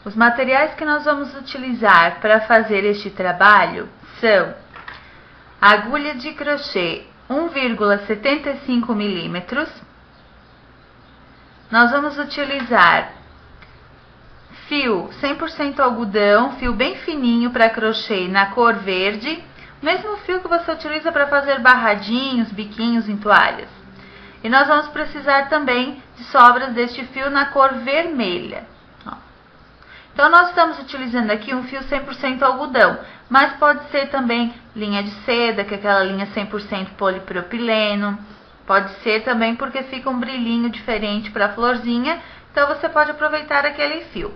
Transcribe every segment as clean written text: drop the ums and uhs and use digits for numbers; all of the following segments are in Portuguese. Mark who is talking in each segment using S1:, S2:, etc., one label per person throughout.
S1: Os materiais que nós vamos utilizar para fazer este trabalho são agulha de crochê 1,75 milímetros. Nós vamos utilizar fio 100% algodão, fio bem fininho para crochê na cor verde, o mesmo fio que você utiliza para fazer barradinhos, biquinhos em toalhas. E nós vamos precisar também de sobras deste fio na cor vermelha. Então, nós estamos utilizando aqui um fio 100% algodão, mas pode ser também linha de seda, que é aquela linha 100% polipropileno. Pode ser também porque fica um brilhinho diferente para a florzinha, então você pode aproveitar aquele fio.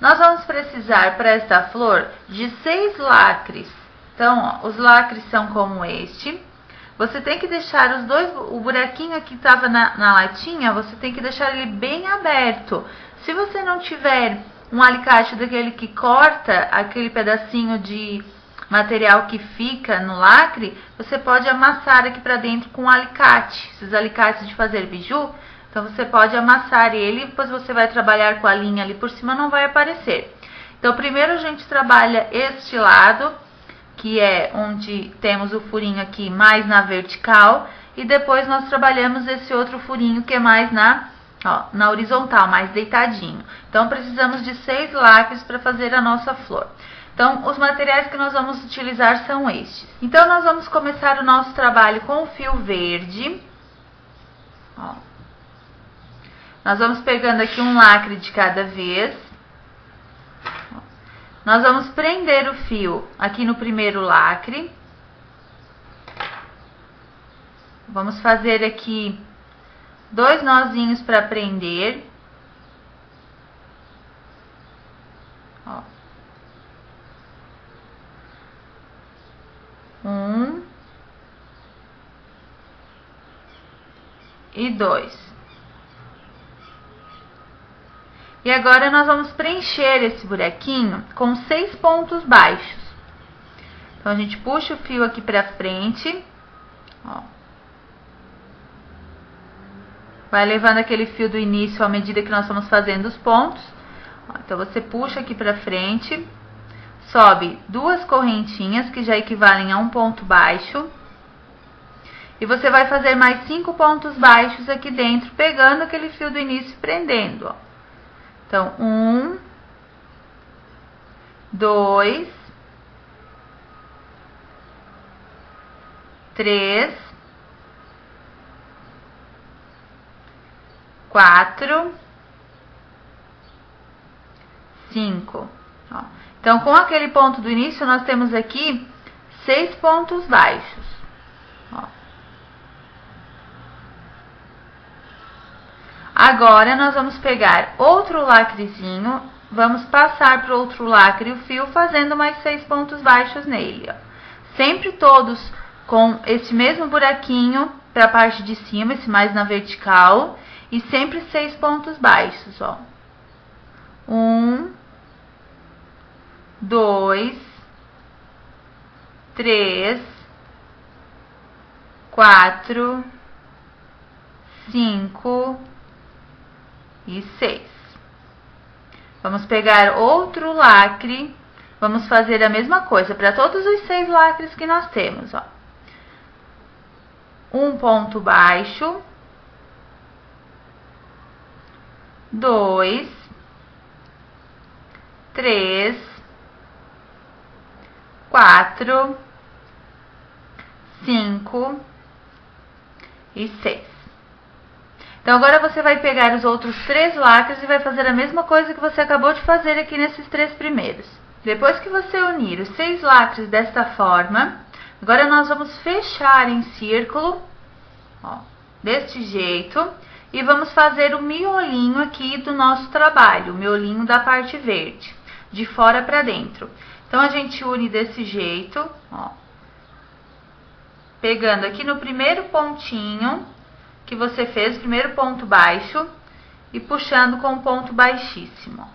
S1: Nós vamos precisar para esta flor de 6 lacres. Então, os lacres são como este. Você tem que deixar o buraquinho que estava na latinha, você tem que deixar ele bem aberto. Se você não tiver um alicate daquele que corta aquele pedacinho de material que fica no lacre, você pode amassar aqui para dentro com um alicate. Esses alicates de fazer biju, então você pode amassar ele, depois você vai trabalhar com a linha ali por cima, não vai aparecer. Então, primeiro a gente trabalha este lado, que é onde temos o furinho aqui mais na vertical, e depois nós trabalhamos esse outro furinho que é mais na horizontal, mais deitadinho. Então, precisamos de 6 lacres para fazer a nossa flor. Então, os materiais que nós vamos utilizar são estes. Então, nós vamos começar o nosso trabalho com o fio verde. Nós vamos pegando aqui um lacre de cada vez. Nós vamos prender o fio aqui no primeiro lacre. Vamos fazer aqui 2 nozinhos para prender. Um e 2. E agora nós vamos preencher esse buraquinho com 6 pontos baixos. Então, a gente puxa o fio aqui pra frente, vai levando aquele fio do início à medida que nós vamos fazendo os pontos. Então, você puxa aqui pra frente, sobe 2 correntinhas, que já equivalem a um ponto baixo. E você vai fazer mais 5 pontos baixos aqui dentro, pegando aquele fio do início e prendendo, Então, 1, 2, 3, 4, 5. Então, com aquele ponto do início, nós temos aqui 6 pontos baixos. Agora, nós vamos pegar outro lacrezinho, vamos passar para o outro lacre o fio, fazendo mais 6 pontos baixos nele, Sempre todos com esse mesmo buraquinho para a parte de cima, esse mais na vertical, e sempre 6 pontos baixos, 1, 2, 3, 4, 5 e 6. Vamos pegar outro lacre, vamos fazer a mesma coisa para todos os 6 lacres que nós temos, Um ponto baixo, 2, 3, 4, 5 e 6. Então, agora você vai pegar os outros 3 lacres e vai fazer a mesma coisa que você acabou de fazer aqui nesses 3 primeiros. Depois que você unir os 6 lacres desta forma, agora nós vamos fechar em círculo, deste jeito, e vamos fazer o miolinho aqui do nosso trabalho, o miolinho da parte verde, de fora para dentro. Então, a gente une desse jeito, pegando aqui no primeiro pontinho que você fez, primeiro ponto baixo, e puxando com um ponto baixíssimo.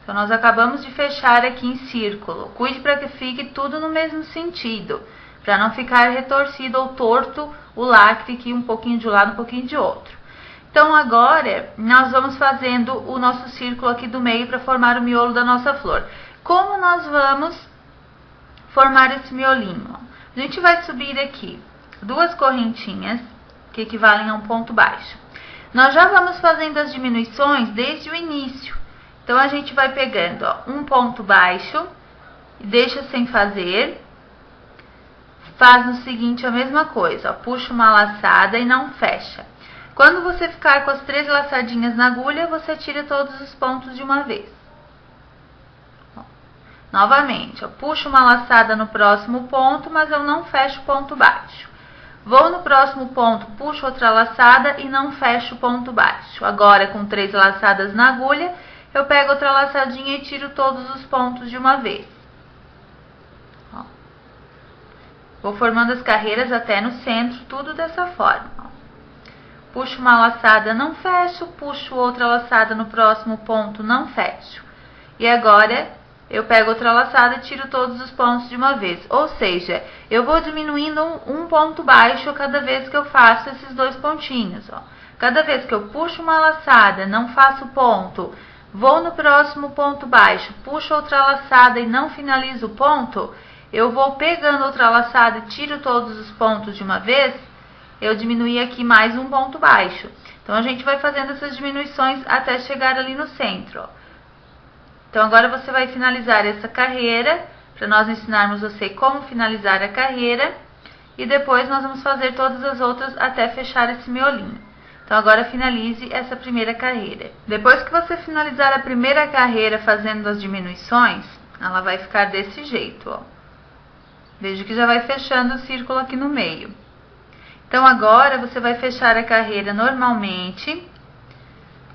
S1: Então, nós acabamos de fechar aqui em círculo. Cuide para que fique tudo no mesmo sentido, para não ficar retorcido ou torto o lacre aqui, um pouquinho de um lado, um pouquinho de outro. Então agora nós vamos fazendo o nosso círculo aqui do meio para formar o miolo da nossa flor. Como nós vamos formar esse miolinho? A gente vai subir aqui 2 correntinhas que equivalem a um ponto baixo. Nós já vamos fazendo as diminuições desde o início. Então a gente vai pegando, ó, um ponto baixo, deixa sem fazer. Faz no seguinte a mesma coisa, ó, puxa uma laçada e não fecha. Quando você ficar com as 3 laçadinhas na agulha, você tira todos os pontos de uma vez. Ó, novamente, ó, puxo uma laçada no próximo ponto, mas eu não fecho o ponto baixo. Vou no próximo ponto, puxo outra laçada e não fecho o ponto baixo. Agora, com 3 laçadas na agulha, eu pego outra laçadinha e tiro todos os pontos de uma vez. Ó. Vou formando as carreiras até no centro, tudo dessa forma. Puxo uma laçada, não fecho, puxo outra laçada no próximo ponto, não fecho. E agora, eu pego outra laçada e tiro todos os pontos de uma vez. Ou seja, eu vou diminuindo um ponto baixo cada vez que eu faço esses 2 pontinhos, ó. Cada vez que eu puxo uma laçada, não faço ponto, vou no próximo ponto baixo, puxo outra laçada e não finalizo o ponto, eu vou pegando outra laçada e tiro todos os pontos de uma vez, eu diminuí aqui mais um ponto baixo. Então, a gente vai fazendo essas diminuições até chegar ali no centro, ó. Então, agora você vai finalizar essa carreira, para nós ensinarmos você como finalizar a carreira, e depois nós vamos fazer todas as outras até fechar esse miolinho. Então, agora finalize essa primeira carreira. Depois que você finalizar a primeira carreira fazendo as diminuições, ela vai ficar desse jeito, ó. Veja que já vai fechando o círculo aqui no meio. Então, agora você vai fechar a carreira normalmente,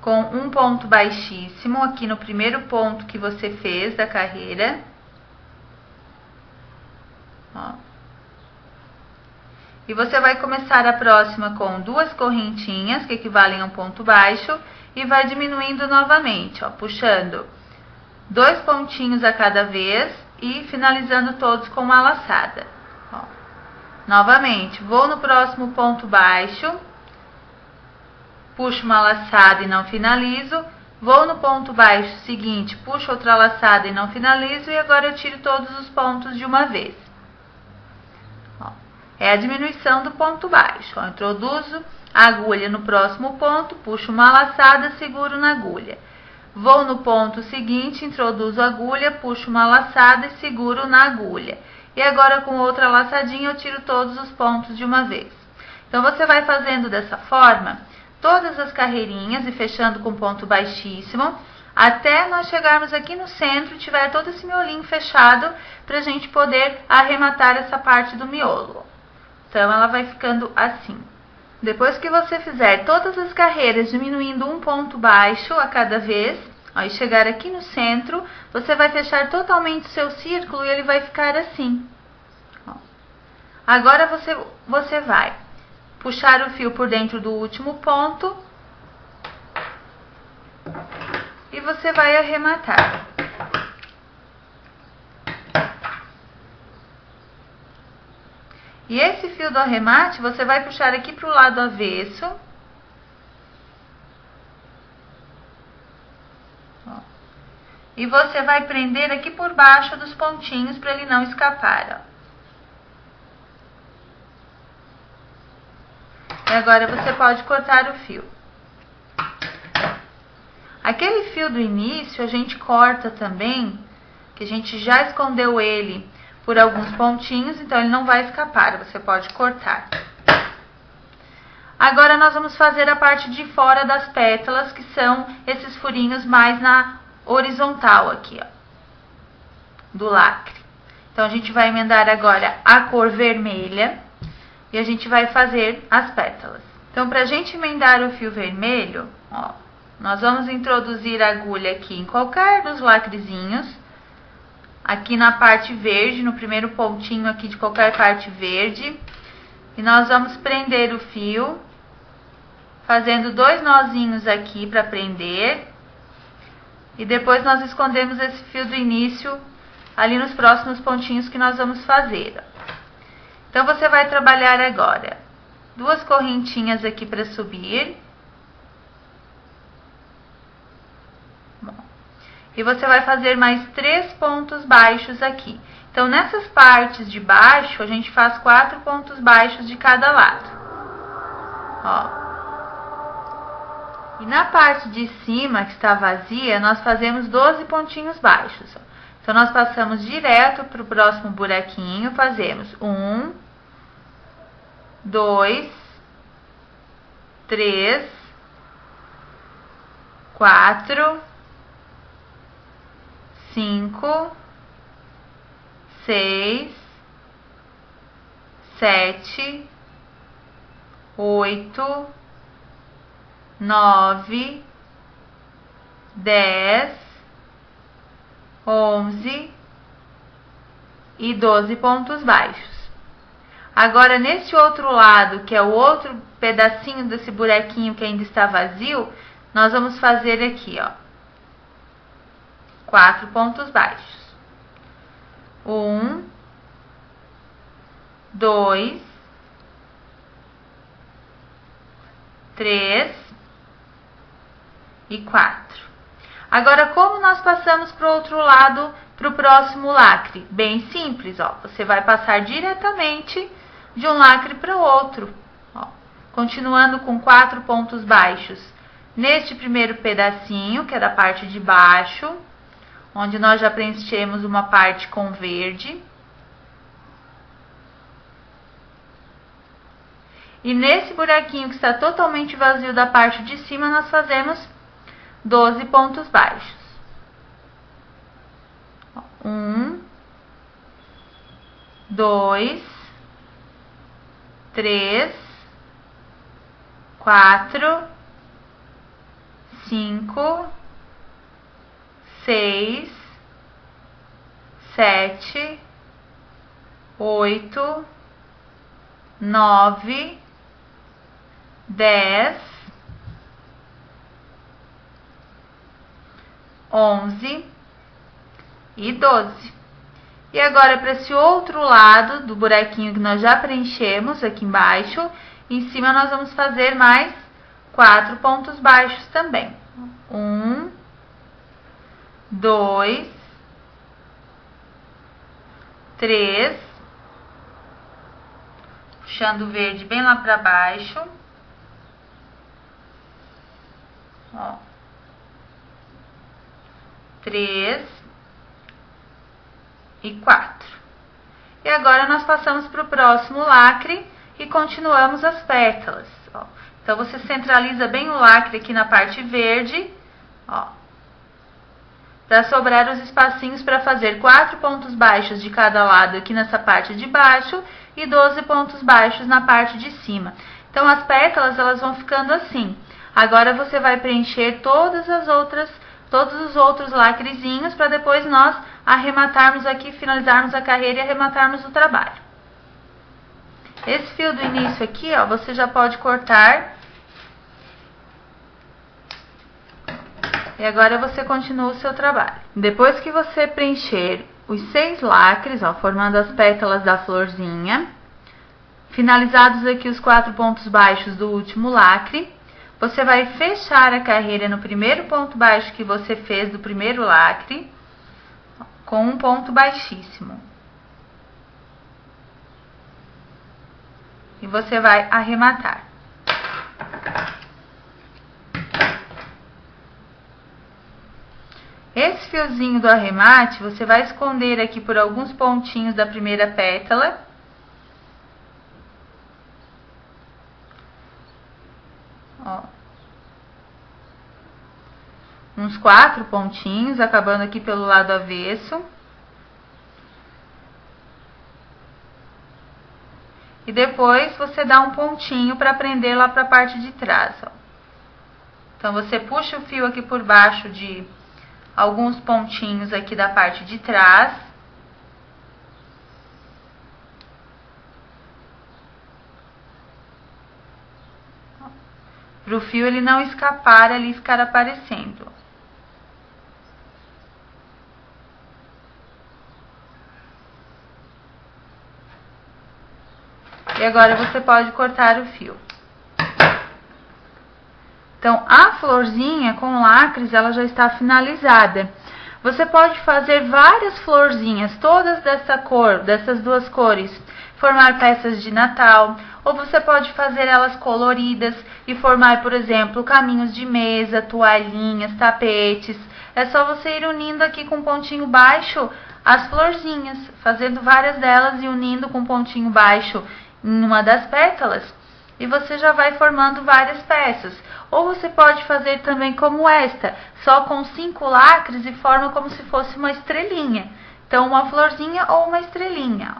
S1: com um ponto baixíssimo aqui no primeiro ponto que você fez da carreira. Ó. E você vai começar a próxima com 2 correntinhas, que equivalem a um ponto baixo, e vai diminuindo novamente, ó, puxando 2 pontinhos a cada vez e finalizando todos com uma laçada. Ó. Novamente, vou no próximo ponto baixo, puxo uma laçada e não finalizo, vou no ponto baixo seguinte, puxo outra laçada e não finalizo, e agora eu tiro todos os pontos de uma vez. Ó, é a diminuição do ponto baixo. Ó, introduzo a agulha no próximo ponto, puxo uma laçada, seguro na agulha. Vou no ponto seguinte, introduzo a agulha, puxo uma laçada e seguro na agulha. E agora, com outra laçadinha, eu tiro todos os pontos de uma vez. Então, você vai fazendo dessa forma todas as carreirinhas e fechando com ponto baixíssimo, até nós chegarmos aqui no centro e tiver todo esse miolinho fechado, para a gente poder arrematar essa parte do miolo. Então, ela vai ficando assim. Depois que você fizer todas as carreiras diminuindo um ponto baixo a cada vez, ó, e chegar aqui no centro, você vai fechar totalmente o seu círculo e ele vai ficar assim. Ó. Agora você vai puxar o fio por dentro do último ponto e você vai arrematar. E esse fio do arremate, você vai puxar aqui para o lado avesso. Ó. E você vai prender aqui por baixo dos pontinhos para ele não escapar, ó. E agora você pode cortar o fio. Aquele fio do início a gente corta também, que a gente já escondeu ele por alguns pontinhos, então ele não vai escapar, você pode cortar. Agora nós vamos fazer a parte de fora das pétalas, que são esses furinhos mais na horizontal aqui, ó, do lacre. Então a gente vai emendar agora a cor vermelha e a gente vai fazer as pétalas. Então, pra gente emendar o fio vermelho, ó, nós vamos introduzir a agulha aqui em qualquer dos lacrezinhos, aqui na parte verde, no primeiro pontinho aqui de qualquer parte verde, e nós vamos prender o fio, fazendo 2 nozinhos aqui para prender, e depois nós escondemos esse fio do início ali nos próximos pontinhos que nós vamos fazer. Então, você vai trabalhar agora 2 correntinhas aqui para subir, E você vai fazer mais 3 pontos baixos aqui. Então, nessas partes de baixo, a gente faz 4 pontos baixos de cada lado. Ó. E na parte de cima, que está vazia, nós fazemos 12 pontinhos baixos. Ó. Então, nós passamos direto para o próximo buraquinho, fazemos 1, 2, 3, 4, 5, 6, 7, 8, 9, 10, 11 e 12 pontos baixos. Agora, nesse outro lado, que é o outro pedacinho desse buraquinho que ainda está vazio, nós vamos fazer aqui, ó, 4 pontos baixos. 1, 2, 3 e 4. Agora, como nós passamos para o outro lado, para o próximo lacre? Bem simples, ó. Você vai passar diretamente de um lacre para o outro, ó. Continuando com 4 pontos baixos neste primeiro pedacinho, que é da parte de baixo, onde nós já preenchemos uma parte com verde. E nesse buraquinho que está totalmente vazio da parte de cima, nós fazemos 12 pontos baixos. 1, 2, 3, 4, 5, 6, 7, 8, 9, 10, 11 e 12. E agora, para esse outro lado do buraquinho que nós já preenchemos aqui embaixo, em cima nós vamos fazer mais 4 pontos baixos também. 1, 2, 3, puxando o verde bem lá para baixo. Ó. 3 e 4. E agora nós passamos para o próximo lacre e continuamos as pétalas. Ó. Então, você centraliza bem o lacre aqui na parte verde, ó, para sobrar os espacinhos para fazer 4 pontos baixos de cada lado aqui nessa parte de baixo e 12 pontos baixos na parte de cima. Então, as pétalas, elas vão ficando assim. Agora, você vai preencher todos os outros lacrezinhos para depois nós arrematarmos aqui, finalizarmos a carreira e arrematarmos o trabalho. Esse fio do início aqui, ó, você já pode cortar. E agora você continua o seu trabalho. Depois que você preencher os 6 lacres, ó, formando as pétalas da florzinha, finalizados aqui os 4 pontos baixos do último lacre, você vai fechar a carreira no primeiro ponto baixo que você fez do primeiro lacre, com um ponto baixíssimo. E você vai arrematar. Esse fiozinho do arremate, você vai esconder aqui por alguns pontinhos da primeira pétala. Ó. Uns 4 pontinhos, acabando aqui pelo lado avesso. E depois você dá um pontinho para prender lá para a parte de trás, ó. Então, você puxa o fio aqui por baixo de alguns pontinhos aqui da parte de trás. Para o fio ele não escapar ali e ficar aparecendo. E agora você pode cortar o fio. Então, a florzinha com lacres, ela já está finalizada. Você pode fazer várias florzinhas, todas dessa cor, dessas duas cores, formar peças de Natal, ou você pode fazer elas coloridas e formar, por exemplo, caminhos de mesa, toalhinhas, tapetes. É só você ir unindo aqui com pontinho baixo as florzinhas, fazendo várias delas e unindo com pontinho baixo em uma das pétalas, e você já vai formando várias peças. Ou você pode fazer também como esta, só com 5 lacres e forma como se fosse uma estrelinha. Então, uma florzinha ou uma estrelinha.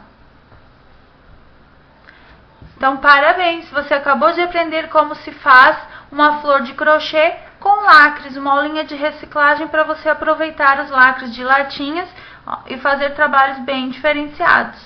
S1: Então, parabéns! Você acabou de aprender como se faz uma flor de crochê com lacres, uma aulinha de reciclagem para você aproveitar os lacres de latinhas e fazer trabalhos bem diferenciados.